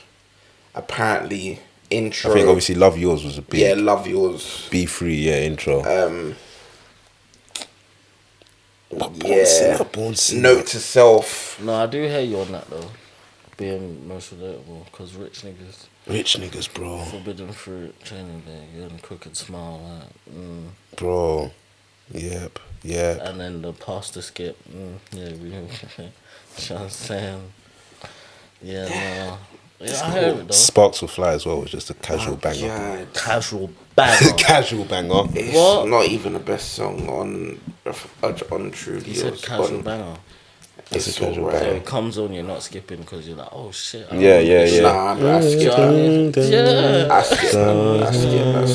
Apparently, intro. I think obviously Love Yours was a big Yeah, Love Yours. B3, yeah, intro. But Yeah. Born Sinner. Note to self. No, I do hear you on that though. Being most relatable, because Rich Niggas, Rich Niggas, bro. Forbidden Fruit, Training Day, You're in Crooked Smile, Bro. Yep. and then the pastor skip, yeah, we, you know what I'm saying? Yeah, no. Yeah, I heard it though. Sparks Will Fly as well was just a casual banger. God. Casual banger. Casual banger. It's What? not even the best song on True He said Heels. casual banger. That's It's a casual alright. So banger. it comes on, you're not skipping because you're like, oh shit. I Yeah, don't know this yeah. Nah, but I shit. skip Do you know that. what I mean? Yeah. I skip that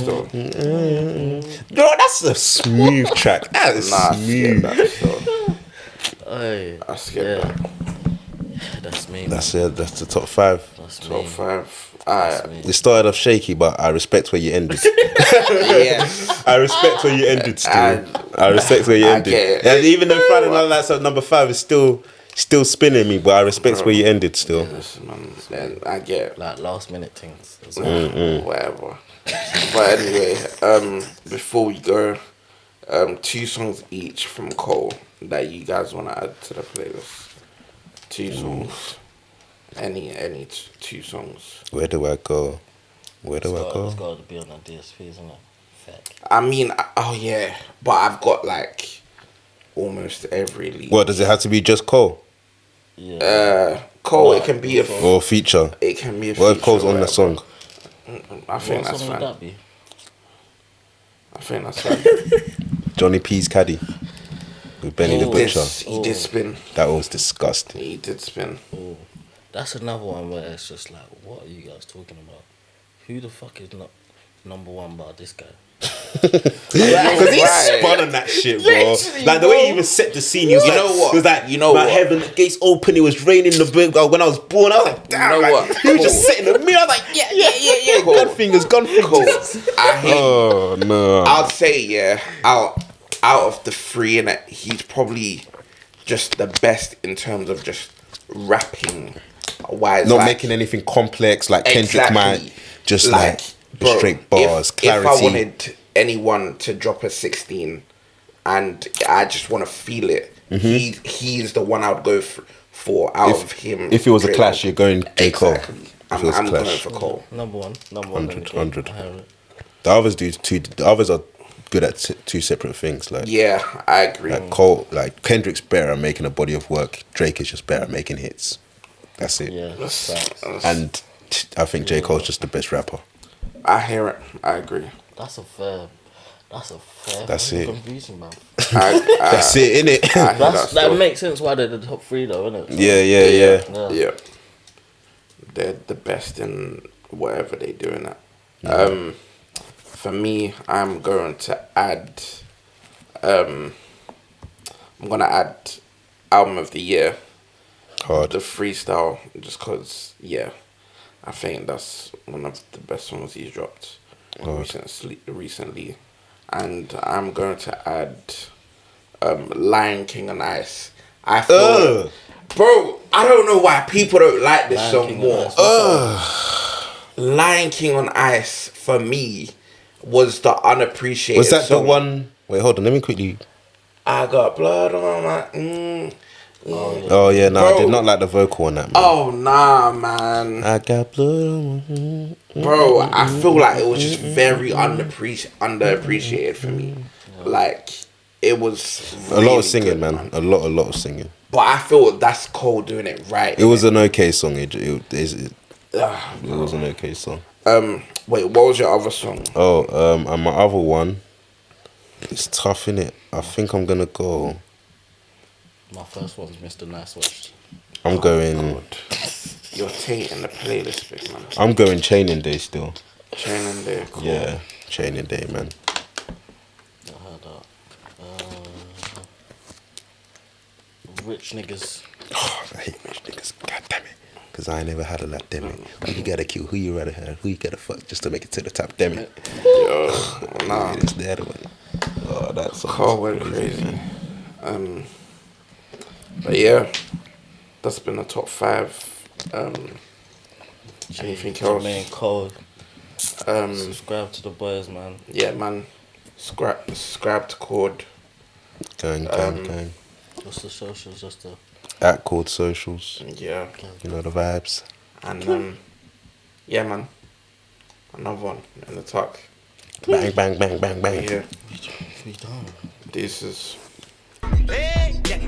still. Bro, that's a smooth track. That is Nah, I skip smooth. that still. Hey, I skip yeah. that. That's me. That's it. That's the top 5. That's me. Top 5. That's me. It started off shaky, but I respect where you ended. Yes. I respect where you ended still. I- I respect where you I ended. get it. And even though Friday Night Lights at number 5 is still spinning me, but I respect where you ended still. Listen, man, then I get Like last minute things as well. whatever. But anyway, before we go, 2 songs each from Cole that you guys want to add to the playlist. 2 songs. Any 2 songs. Where do I go? Where do I It's go? got to be on a DSP, isn't it? Fact. I mean, oh yeah, but I've got like almost every lead. What, does it have to be just Cole? Yeah. Cole, What? it can be a Or feature? it can be a What if feature, Cole's on the whatever. song? I think What that's song would fine. that be? I think that's fine. Johnny P's Caddy with Benny the Oh. Butcher. He did spin. That was disgusting. He did spin. Oh, that's another one where it's just like, what are you guys talking about? Who the fuck is not number one bar this guy? Because he Right. spun on that shit, bro. Literally, Like the way bro. he even set the scene, he was You like, know what? He was like, You know my what? heaven, the gates open. It was raining. The when I was born, I was like, damn. You know like, what? He was just Cool. sitting in the mirror. I was like, yeah. Cool. Gun fingers. Cool. I hate. Oh no. I'd say out of the three, and he's probably just the best in terms of just rapping. Wise, Not like, making anything complex like Kendrick exactly. might. Just like bro, straight bars, if clarity. I wanted anyone to drop a 16, and I just want to feel it, he's the one I would go for out of him. If it was a Drake. clash, you're going j.cole. Exactly. If it was a I'm going clash. for Cole. Number one. 100. I have it. The others do two. The others are good at two separate things. Like Yeah, I agree. Like Cole, like Kendrick's better at making a body of work. Drake is just better at making hits. That's it. Yeah, facts. And I think J. Cole's just the best rapper. I hear it. I agree. That's a fair. That's it. Confusion, man. That's it, innit? That makes sense why they're the top three, though, innit? Yeah. Yeah. They're the best in whatever they do in that. For me, I'm going to add. I'm gonna add album of the year. Hard. The freestyle, just cause I think that's one of the best songs he's dropped recently, and I'm going to add Lion King on Ice. I feel, bro, I don't know why people don't like this song King more. on Ice, Lion King on Ice for me was the unappreciated. Was that song. the one? Wait, hold on. Let me quickly. I got blood on my. Oh yeah, no, I Bro. did not like the vocal on that, man. Oh nah, man. I got blood on my... Bro, I feel like it was just very underappreciated for me. Like it was A lot really of singing, good, man. A lot of singing. But I feel that's Cole doing it right. It was an okay song. It was an okay song. Wait, what was your other song? Oh, and my other one, it's tough, innit? I think I'm gonna go. My first one's Mr. Nice Watch. I'm going. God. You're tainting the playlist, big man. I'm going Chaining Day still. Chaining Day, cool. Yeah, Chaining Day, man. I heard that. Rich niggas. Oh, I hate rich niggas. God damn it. Cause I ain't never had a lot, damn it. Who you gotta kill? Who you rather have? Who you gotta fuck just to make it to the top? Damn it. Yo, nah. It's the other one. Oh, that's so Cole went crazy. But yeah, that's been the top 5. Anything else? J.cole. Um, Subscribe to the boys, man. yeah, man. Subscribe to Chord. Gang. What's the socials? Just the At Chord Socials. Yeah, You know the vibes. and yeah, man. Another one in the tuck. Bang. Yeah, we done. this is. Hey, yeah,